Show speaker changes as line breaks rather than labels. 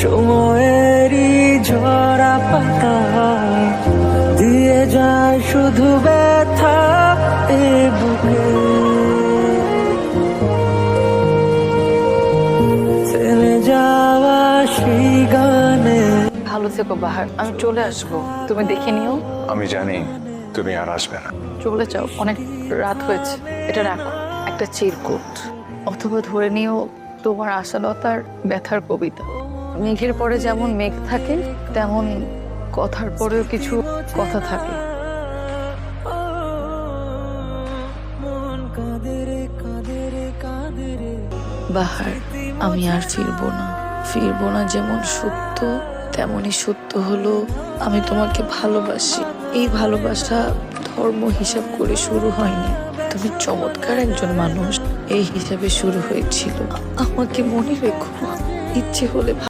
সময়েরই ঝরা পাতা দিয়ে যায় শুধু ব্যথা এ বুকে। থেমে যাওয়া সেই গানে।
ভালো থেকো বাহার, আমি চলে আসবো, তুমি দেখে নিও।
আমি জানি তুমি আর আসবে না।
চলে যাও, অনেক রাত হয়েছে। এটা রাখো, একটা চিরকুট, অথবা ধরে নিও তোমার আশালতার ব্যথার কবিতা। মেঘের পরে যেমন মেঘ থাকে, তেমন কথার পরেও কিছু কথা থাকে। বাহার, আমি আর ফিরবো না যেমন সত্য, তেমনই সত্য হলো আমি তোমাকে ভালোবাসি। এই ভালোবাসা ধর্ম হিসাব করে শুরু হয়নি, তুমি চমৎকার একজন মানুষ এই হিসাবে শুরু হয়েছিল। আমাকে মনে রেখো, ইচ্ছে হলে